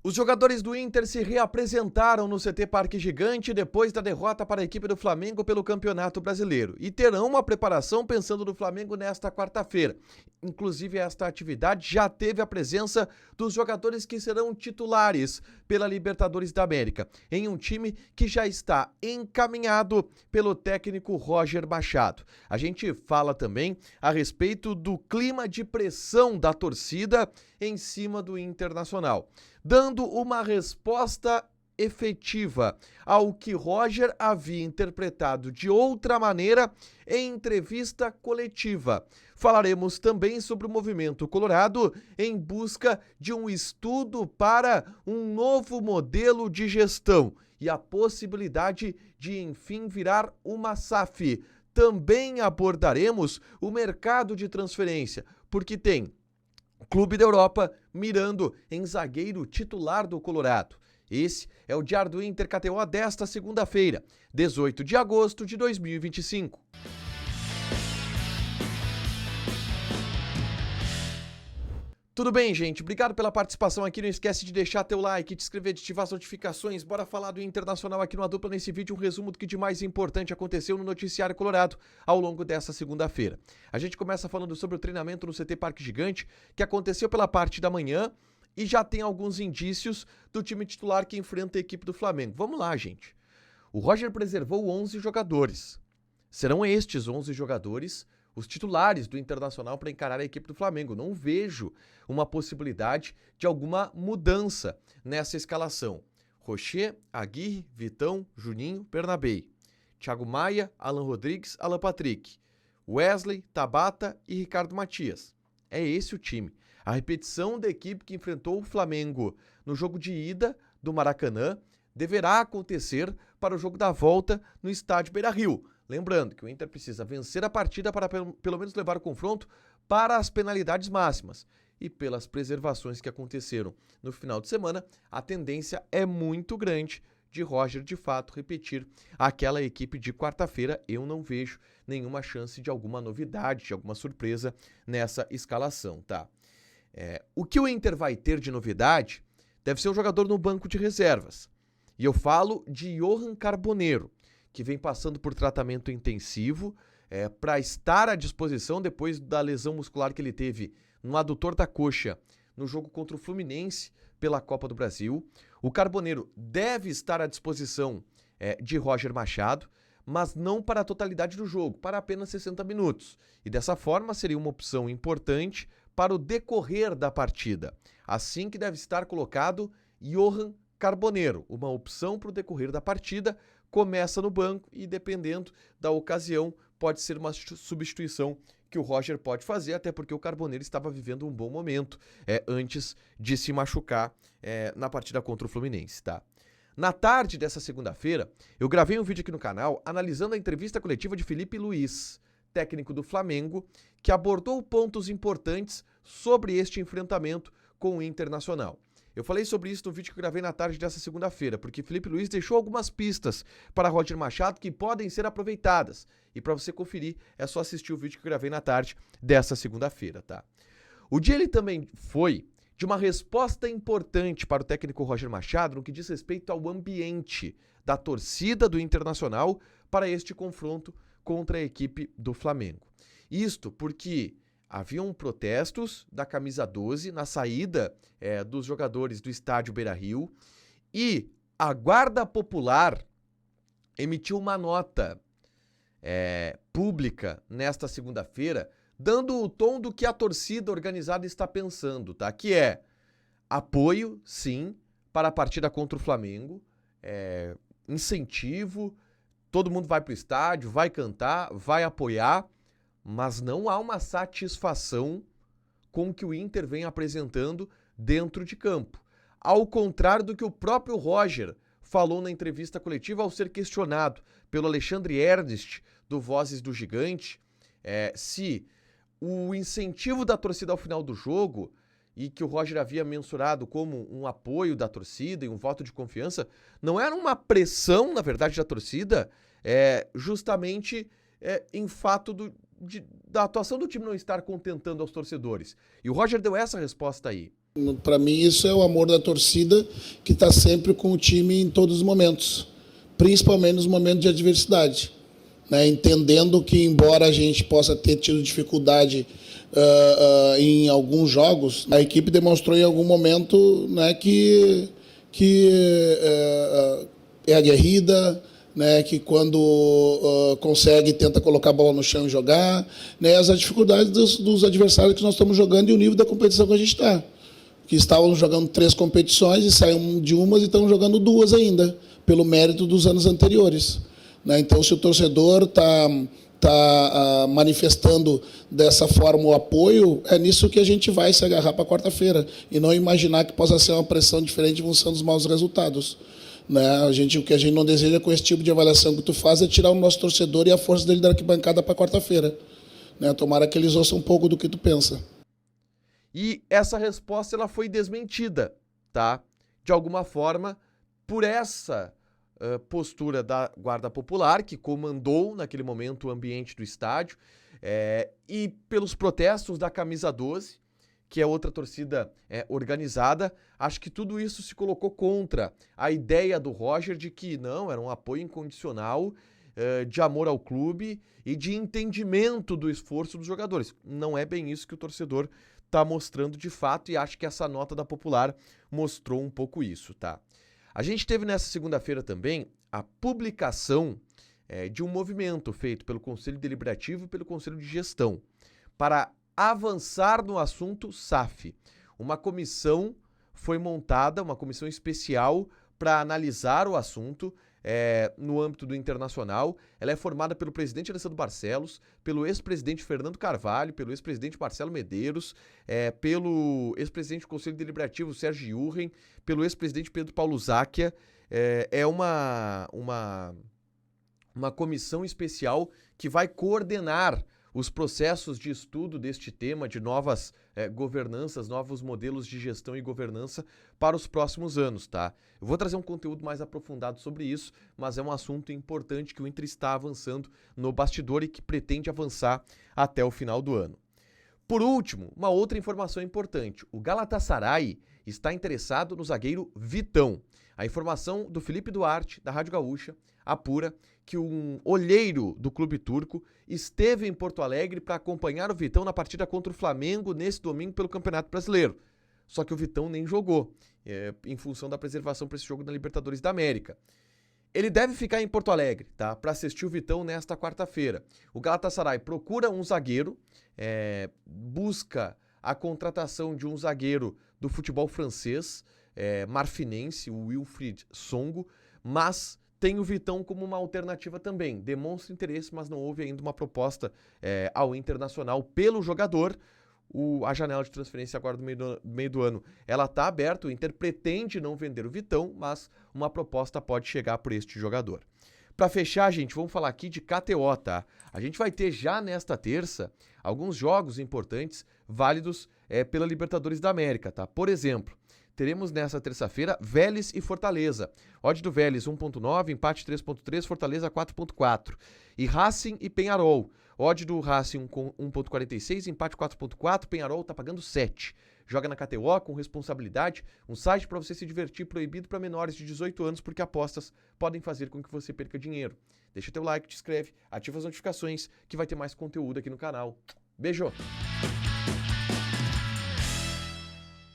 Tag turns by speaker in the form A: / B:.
A: Os jogadores do Inter se reapresentaram no CT Parque Gigante depois da derrota para a equipe do Flamengo pelo Campeonato Brasileiro e terão uma preparação pensando no Flamengo nesta quarta-feira. Inclusive, esta atividade já teve a presença dos jogadores que serão titulares pela Libertadores da América, em um time que já está encaminhado pelo técnico Roger Machado. A gente fala também a respeito do clima de pressão da torcida em cima do Internacional, dando uma resposta efetiva ao que Roger havia interpretado de outra maneira em entrevista coletiva. Falaremos também sobre o movimento colorado em busca de um estudo para um novo modelo de gestão e a possibilidade de, enfim, virar uma SAF. Também abordaremos o mercado de transferência, porque tem Clube da Europa mirando em zagueiro titular do Colorado. Esse é o Diário do Inter KTO desta segunda-feira, 18 de agosto de 2025. Tudo bem, gente? Obrigado pela participação aqui. Não esquece de deixar teu like, de inscrever, de ativar as notificações. Bora falar do Internacional aqui no A Dupla nesse vídeo. Um resumo do que de mais importante aconteceu no Noticiário Colorado ao longo dessa segunda-feira. A gente começa falando sobre o treinamento no CT Parque Gigante, que aconteceu pela parte da manhã e já tem alguns indícios do time titular que enfrenta a equipe do Flamengo. Vamos lá, gente. O Roger preservou 11 jogadores. Serão estes 11 jogadores os titulares do Internacional para encarar a equipe do Flamengo. Não vejo uma possibilidade de alguma mudança nessa escalação. Rocher, Aguirre, Vitão, Juninho, Bernabei. Thiago Maia, Alan Rodrigues, Alan Patrick. Wesley, Tabata e Ricardo Matias. É esse o time. A repetição da equipe que enfrentou o Flamengo no jogo de ida do Maracanã deverá acontecer para o jogo da volta no estádio Beira-Rio. Lembrando que o Inter precisa vencer a partida para pelo menos levar o confronto para as penalidades máximas. E pelas preservações que aconteceram no final de semana, a tendência é muito grande de Roger, de fato, repetir aquela equipe de quarta-feira. Eu não vejo nenhuma chance de alguma novidade, de alguma surpresa nessa escalação, tá? O que o Inter vai ter de novidade deve ser um jogador no banco de reservas. E eu falo de Johan Carboneiro, que vem passando por tratamento intensivo para estar à disposição depois da lesão muscular que ele teve no adutor da coxa no jogo contra o Fluminense pela Copa do Brasil. O Carboneiro deve estar à disposição de Roger Machado, mas não para a totalidade do jogo, para apenas 60 minutos. E dessa forma seria uma opção importante para o decorrer da partida. Assim que deve estar colocado Johan Carboneiro, uma opção para o decorrer da partida. Começa no banco e, dependendo da ocasião, pode ser uma substituição que o Roger pode fazer, até porque o Carboneiro estava vivendo um bom momento antes de se machucar na partida contra o Fluminense, tá? Na tarde dessa segunda-feira, eu gravei um vídeo aqui no canal analisando a entrevista coletiva de Felipe Luiz, técnico do Flamengo, que abordou pontos importantes sobre este enfrentamento com o Internacional. Eu falei sobre isso no vídeo que eu gravei na tarde dessa segunda-feira, porque Felipe Luiz deixou algumas pistas para Roger Machado que podem ser aproveitadas. E para você conferir, é só assistir o vídeo que eu gravei na tarde dessa segunda-feira, tá? O dia ele também foi de uma resposta importante para o técnico Roger Machado no que diz respeito ao ambiente da torcida do Internacional para este confronto contra a equipe do Flamengo. Isto porque haviam protestos da camisa 12 na saída dos jogadores do estádio Beira-Rio e a Guarda Popular emitiu uma nota pública nesta segunda-feira, dando o tom do que a torcida organizada está pensando, tá? Que é apoio, sim, para a partida contra o Flamengo, incentivo, todo mundo vai para o estádio, vai cantar, vai apoiar, mas não há uma satisfação com o que o Inter vem apresentando dentro de campo. Ao contrário do que o próprio Roger falou na entrevista coletiva ao ser questionado pelo Alexandre Ernest, do Vozes do Gigante, se o incentivo da torcida ao final do jogo, e que o Roger havia mensurado como um apoio da torcida e um voto de confiança, não era uma pressão, na verdade, da torcida, justamente em fato da atuação do time não estar contentando aos torcedores. E o Roger deu essa resposta aí.
B: Para mim, isso é o amor da torcida que está sempre com o time em todos os momentos, principalmente nos momentos de adversidade. Né? Entendendo que, embora a gente possa ter tido dificuldade em alguns jogos, a equipe demonstrou em algum momento, né, que é aguerrida, né, que quando consegue, tenta colocar a bola no chão e jogar, né, as dificuldades dos adversários que nós estamos jogando e o nível da competição que a gente está. Que estavam jogando 3 competições e saíram de umas e estão jogando 2 ainda, pelo mérito dos anos anteriores. Né? Então, se o torcedor está manifestando dessa forma o apoio, é nisso que a gente vai se agarrar para quarta-feira e não imaginar que possa ser uma pressão diferente em função dos maus resultados. Né? O que a gente não deseja com esse tipo de avaliação que tu faz é tirar o nosso torcedor e a força dele da arquibancada para quarta-feira. Né? Tomara que eles ouçam um pouco do que tu pensa.
A: E essa resposta ela foi desmentida, tá? De alguma forma, por essa postura da Guarda Popular, que comandou naquele momento o ambiente do estádio, e pelos protestos da Camisa 12, que é outra torcida organizada. Acho que tudo isso se colocou contra a ideia do Roger de que não, era um apoio incondicional, de amor ao clube e de entendimento do esforço dos jogadores. Não é bem isso que o torcedor está mostrando de fato, e acho que essa nota da Popular mostrou um pouco isso, tá? A gente teve nessa segunda-feira também a publicação de um movimento feito pelo Conselho Deliberativo e pelo Conselho de Gestão para avançar no assunto SAF. Uma comissão foi montada, uma comissão especial para analisar o assunto no âmbito do internacional. Ela é formada pelo presidente Alessandro Barcelos, pelo ex-presidente Fernando Carvalho, pelo ex-presidente Marcelo Medeiros, pelo ex-presidente do Conselho Deliberativo Sérgio Urren, pelo ex-presidente Pedro Paulo Záquia. É uma comissão especial que vai coordenar os processos de estudo deste tema, de novas governanças, novos modelos de gestão e governança para os próximos anos, tá? Eu vou trazer um conteúdo mais aprofundado sobre isso, mas é um assunto importante que o Inter está avançando no bastidor e que pretende avançar até o final do ano. Por último, uma outra informação importante. O Galatasaray está interessado no zagueiro Vitão. A informação do Felipe Duarte, da Rádio Gaúcha, apura que um olheiro do clube turco esteve em Porto Alegre para acompanhar o Vitão na partida contra o Flamengo nesse domingo pelo Campeonato Brasileiro. Só que o Vitão nem jogou, em função da preservação para esse jogo da Libertadores da América. Ele deve ficar em Porto Alegre, tá? Para assistir o Vitão nesta quarta-feira. O Galatasaray procura um zagueiro, busca a contratação de um zagueiro do futebol francês, marfinense, o Wilfried Songo, mas tem o Vitão como uma alternativa também. Demonstra interesse, mas não houve ainda uma proposta ao Internacional pelo jogador. A janela de transferência agora do meio do ano, ela está aberta. O Inter pretende não vender o Vitão, mas uma proposta pode chegar por este jogador. Para fechar, gente, vamos falar aqui de KTO, tá? A gente vai ter já nesta terça alguns jogos importantes, válidos pela Libertadores da América, tá? Por exemplo, teremos nessa terça-feira Vélez e Fortaleza. Odd do Vélez 1.9, empate 3.3, Fortaleza 4.4. E Racing e Peñarol. Odd do Racing 1.46, empate 4.4, Peñarol tá pagando 7. Joga na KTO com responsabilidade, um site para você se divertir, proibido para menores de 18 anos, porque apostas podem fazer com que você perca dinheiro. Deixa teu like, te inscreve, ativa as notificações, que vai ter mais conteúdo aqui no canal. Beijo!